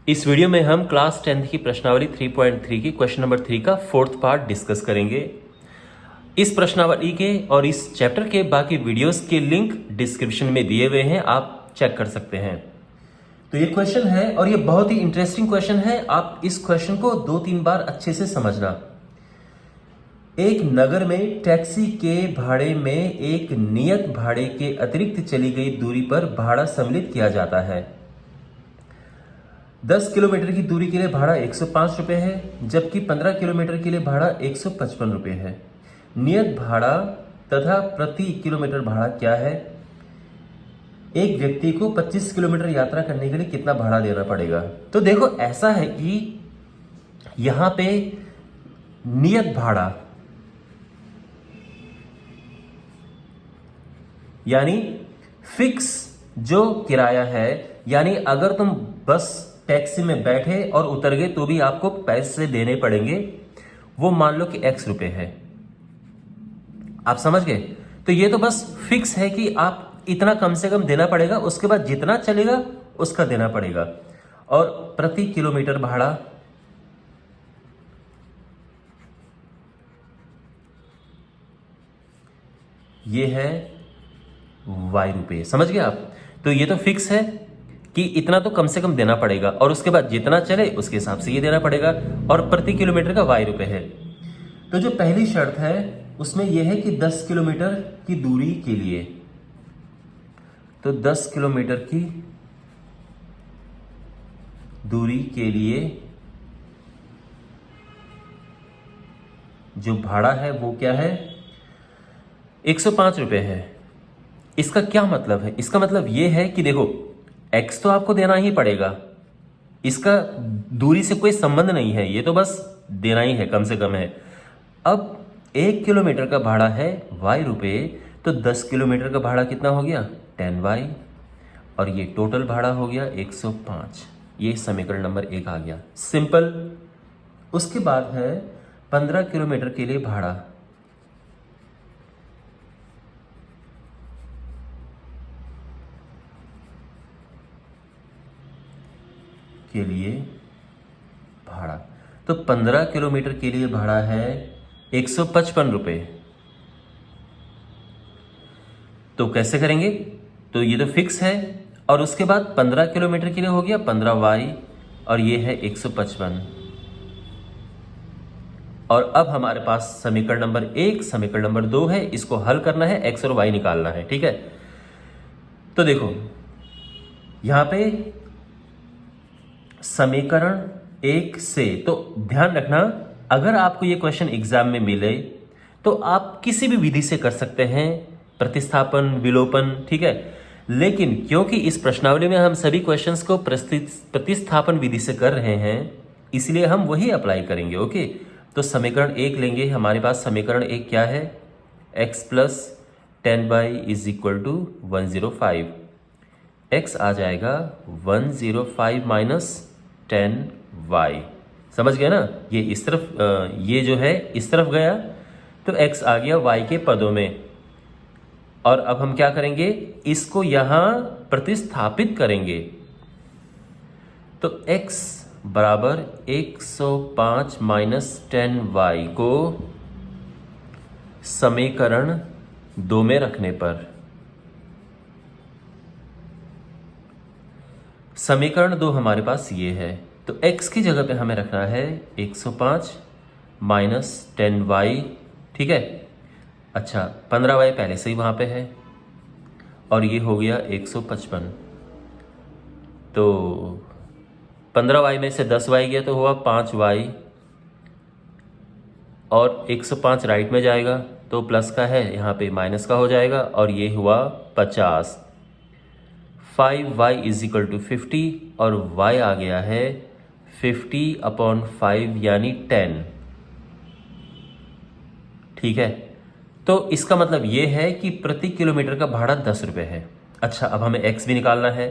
इस वीडियो में हम क्लास 10th की प्रश्नावली 3.3 की क्वेश्चन नंबर 3 का फोर्थ पार्ट डिस्कस करेंगे। इस प्रश्नावली के और इस चैप्टर के बाकी वीडियोस के लिंक डिस्क्रिप्शन में दिए हुए हैं, आप चेक कर सकते हैं। तो ये क्वेश्चन है और ये बहुत ही इंटरेस्टिंग क्वेश्चन है। आप इस क्वेश्चन को 2-3 बार अच्छे से समझना। एक नगर में टैक्सी के भाड़े में एक नियत भाड़े के अतिरिक्त चली गई दूरी पर भाड़ा सम्मिलित किया जाता है। 10 किलोमीटर की दूरी के लिए भाड़ा 105 रुपये है, जबकि 15 किलोमीटर के लिए भाड़ा 155 रुपये है। नियत भाड़ा तथा प्रति किलोमीटर भाड़ा क्या है? एक व्यक्ति को 25 किलोमीटर यात्रा करने के लिए कितना भाड़ा देना पड़ेगा? तो देखो, ऐसा है कि यहां पे नियत भाड़ा यानी फिक्स जो किराया है, यानी अगर तुम बस टैक्सी में बैठे और उतर गए तो भी आपको पैसे देने पड़ेंगे, वो मान लो कि x रुपए है। आप समझ गए? तो ये तो बस फिक्स है कि आप इतना कम से कम देना पड़ेगा, उसके बाद जितना चलेगा उसका देना पड़ेगा। और प्रति किलोमीटर भाड़ा ये है y रुपए। समझ गए आप? तो ये तो फिक्स है कि इतना तो कम से कम देना पड़ेगा और उसके बाद जितना चले उसके हिसाब से ये देना पड़ेगा, और प्रति किलोमीटर का y रुपए है। तो जो पहली शर्त है उसमें यह है कि 10 किलोमीटर की दूरी के लिए, तो 10 किलोमीटर की दूरी के लिए जो भाड़ा है वो क्या है? 105 रुपये है। इसका क्या मतलब है? इसका मतलब ये है कि देखो, x तो आपको देना ही पड़ेगा, इसका दूरी से कोई संबंध नहीं है, ये तो बस देना ही है, कम से कम है। अब 1 किलोमीटर का भाड़ा है y रुपये, तो 10 किलोमीटर का भाड़ा कितना हो गया? 10y, और ये टोटल भाड़ा हो गया 105। ये समीकरण नंबर 1 आ गया, सिंपल। उसके बाद है 15 किलोमीटर के लिए भाड़ा, के लिए भाड़ा, तो 15 किलोमीटर के लिए भाड़ा है 155 रुपये। तो कैसे करेंगे? तो ये तो फिक्स है, और उसके बाद 15 किलोमीटर के लिए हो गया 15y, और ये है 155। और अब हमारे पास समीकरण नंबर 1, समीकरण नंबर 2 है, इसको हल करना है, x और y निकालना है। ठीक है? तो देखो यहां पे समीकरण 1 से, तो ध्यान रखना, अगर आपको ये क्वेश्चन एग्जाम में मिले तो आप किसी भी विधि से कर सकते हैं, प्रतिस्थापन, विलोपन, ठीक है। लेकिन क्योंकि इस प्रश्नावली में हम सभी क्वेश्चंस को प्रतिस्थापन विधि से कर रहे हैं, इसलिए हम वही अप्लाई करेंगे। ओके, तो समीकरण 1 लेंगे। हमारे पास समीकरण 1 क्या है? x plus 10y is equal to 105। x आ जाएगा 105 माइनस 10y। समझ गया ना? ये इस तरफ, ये जो है इस तरफ गया, तो x आ गया y के पदों में। और अब हम क्या करेंगे? इसको यहां प्रतिस्थापित करेंगे, तो x बराबर 105 माइनस 10y को समीकरण 2 में रखने पर, समीकरण 2 हमारे पास ये है, तो x की जगह पे हमें रखना है 105 माइनस 10y। ठीक है? अच्छा, 15y पहले से ही वहां पे है, और ये हो गया 155। तो 15y में से 10y गया तो हुआ 5y, और 105 राइट में जाएगा तो प्लस का है, यहाँ पे माइनस का हो जाएगा, और ये हुआ 50। 5y इज इक्वल टू 50, और y आ गया है 50/5 यानी 10। ठीक है? तो इसका मतलब ये है कि प्रति किलोमीटर का भाड़ा 10 रुपये है। अच्छा, अब हमें x भी निकालना है,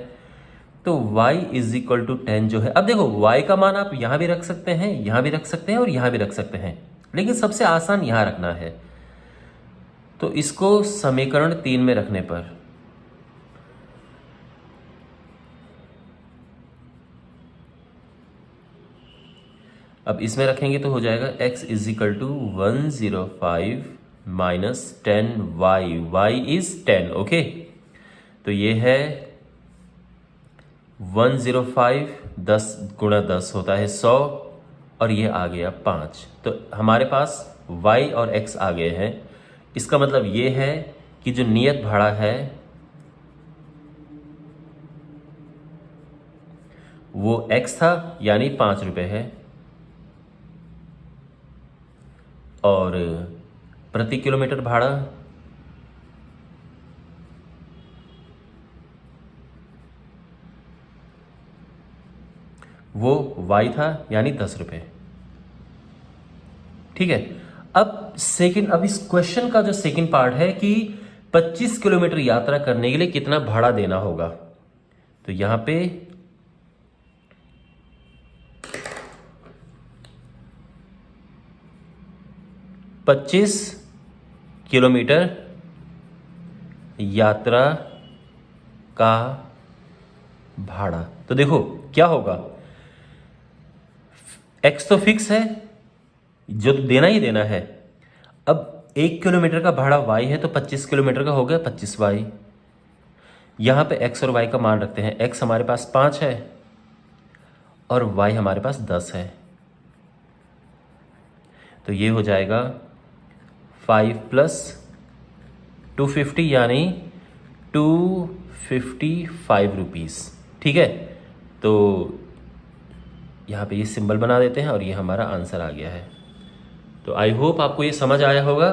तो y इज इक्वल टू 10 जो है, अब देखो y का मान आप यहां भी रख सकते हैं, यहां भी रख सकते हैं, और यहां भी रख सकते हैं, लेकिन सबसे आसान यहां रखना है। तो इसको समीकरण 3 में रखने पर अब इसमें रखेंगे तो हो जाएगा x is equal to 105 minus 10y, y is 10, okay. तो ये है 105, 10 गुणा 10 होता है 100, और ये आ गया 5। तो हमारे पास y और x आ गए हैं। इसका मतलब ये है कि जो नियत भाड़ा है वो x था, यानी 5 रुपये है, और प्रति किलोमीटर भाड़ा वो y था, यानी 10 रुपये। ठीक है। अब इस क्वेश्चन का जो सेकंड पार्ट है कि 25 किलोमीटर यात्रा करने के लिए कितना भाड़ा देना होगा। तो यहां पे पच्चीस किलोमीटर यात्रा का भाड़ा, तो देखो क्या होगा, x तो फिक्स है, जो देना ही देना है। अब 1 किलोमीटर का भाड़ा y है, तो 25 किलोमीटर का हो गया 25y। यहां पे x और y का मान रखते हैं। x हमारे पास 5 है और y हमारे पास 10 है, तो ये हो जाएगा 5 प्लस 250, यानी 255 रुपीज़। ठीक है। तो यहाँ पे ये सिंबल बना देते हैं और ये हमारा आंसर आ गया है। तो आई होप आपको ये समझ आया होगा।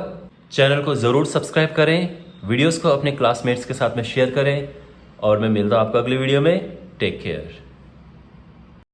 चैनल को ज़रूर सब्सक्राइब करें, वीडियोस को अपने क्लासमेट्स के साथ में शेयर करें, और मैं मिलता हूँ आपको अगली वीडियो में। Take care.